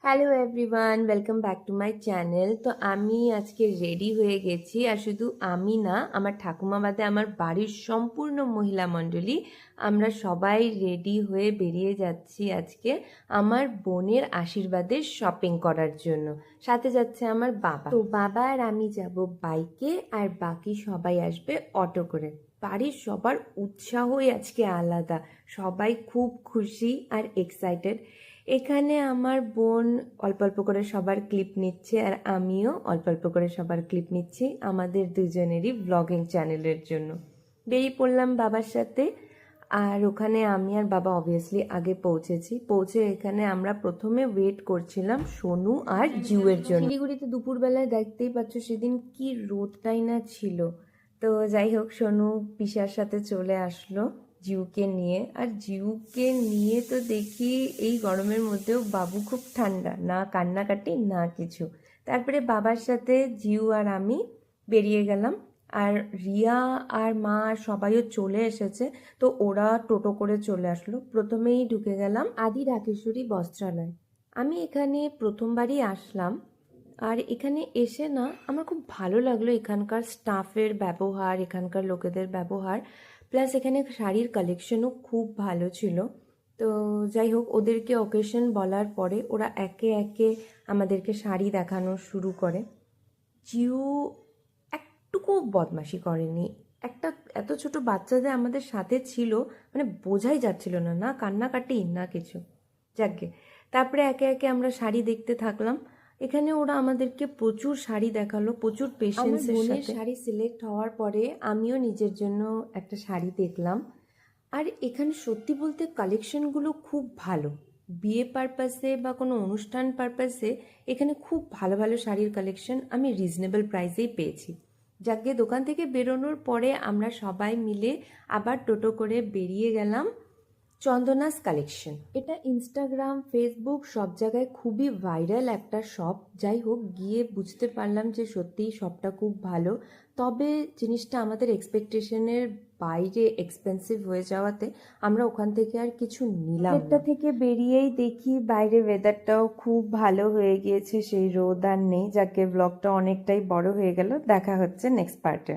Hello everyone, welcome back to my channel. তো আমি আজকে রেডি হয়ে গেছি, আর শুধু আমি না, আমার ঠাকুমা বাদে আমার বাড়ির সম্পূর্ণ মহিলা মণ্ডলী আমরা সবাই রেডি হয়ে বেরিয়ে যাচ্ছি আজকে আমার বোনের আশীর্বাদের শপিং করার জন্য। সাথে যাচ্ছে আমার বাবা। তো বাবা আর আমি যাব বাইকে, আর বাকি সবাই আসবে অটো করে। বাড়ির সবার উৎসাহই আজকে আলাদা, সবাই খুব খুশি আর এক্সাইটেড। এখানে আমার বোন অল্প অল্প করে সবার ক্লিপ নিচ্ছে, আর আমিও অল্প অল্প করে সবার ক্লিপ নিচ্ছি আমাদের দুজনেরই ব্লগিং চ্যানেলের জন্য। বেরিয়ে পড়লাম বাবার সাথে, আর ওখানে আমি আর বাবা অবভিয়াসলি আগে পৌঁছে এখানে আমরা প্রথমে ওয়েট করছিলাম সোনু আর জিউয়ের জন্য। শিলিগুড়িতে দুপুরবেলায় দেখতেই পাচ্ছ সেদিন কি রোদটাই না ছিল। তো যাই হোক, সোনু পিসার সাথে চলে আসলো জিউকে নিয়ে, আর জিউকে নিয়ে তো দেখি এই গরমের মধ্যেও বাবু খুব ঠান্ডা, না কান্নাকাটি না কিছু। তারপরে বাবার সাথে জিউ আর আমি বেরিয়ে গেলাম, আর রিয়া আর মা সবাইও চলে এসেছে। তো ওরা টোটো করে চলে আসলো। প্রথমেই ঢুকে গেলাম আদি ঢাকেশ্বরী বস্ত্রালয়। আমি এখানে প্রথমবারই আসলাম, আর এখানে এসে না আমার খুব ভালো লাগলো এখানকার স্টাফের ব্যবহার, এখানকার লোকেদের ব্যবহার, প্লাস এখানে শাড়ির কালেকশনও খুব ভালো ছিল। তো যাই হোক, ওদেরকে অকেশন বলার পরে ওরা একে একে আমাদেরকে শাড়ি দেখানো শুরু করে। জিউ একটুকু বদমাশি করেনি। একটা এত ছোট বাচ্চাদের আমাদের সাথে ছিল, মানে বোঝাই যাচ্ছিল না, না কান্নাকাটি না কিছু। যাকগে, তারপরে একে একে আমরা শাড়ি দেখতে থাকলাম। এখানে ওরা আমাদেরকে প্রচুর শাড়ি দেখালো, প্রচুর পেশেন্সের সাথে। শাড়ি সিলেক্ট হওয়ার পরে আমিও নিজের জন্য একটা শাড়ি দেখলাম। আর এখানে সত্যি বলতে কালেকশনগুলো খুব ভালো। বিয়ে পারপাসে বা কোনো অনুষ্ঠান পারপাসে এখানে খুব ভালো ভালো শাড়ির কালেকশন আমি রিজনেবল প্রাইসেই পেয়েছি। যাকে দোকান থেকে বেরোনোর পরে আমরা সবাই মিলে আবার টোটো করে বেরিয়ে গেলাম চন্দনাস কালেকশন। এটা ইনস্টাগ্রাম, ফেসবুক সব জায়গায় খুবই ভাইরাল একটা শপ। যাই হোক, গিয়ে বুঝতে পারলাম যে সত্যিই শপটা খুব ভালো, তবে জিনিসটা আমাদের এক্সপেকটেশনের বাইরে এক্সপেন্সিভ হয়ে যাওয়াতে আমরা ওখান থেকে আর কিছু নিলাম না। এটা থেকে বেরিয়েই দেখি বাইরে ওয়েদারটাও খুব ভালো হয়ে গিয়েছে, সেই রোদ আর নেই। যাকে ব্লগটা অনেকটাই বড় হয়ে গেল, দেখা হচ্ছে নেক্সট পার্টে।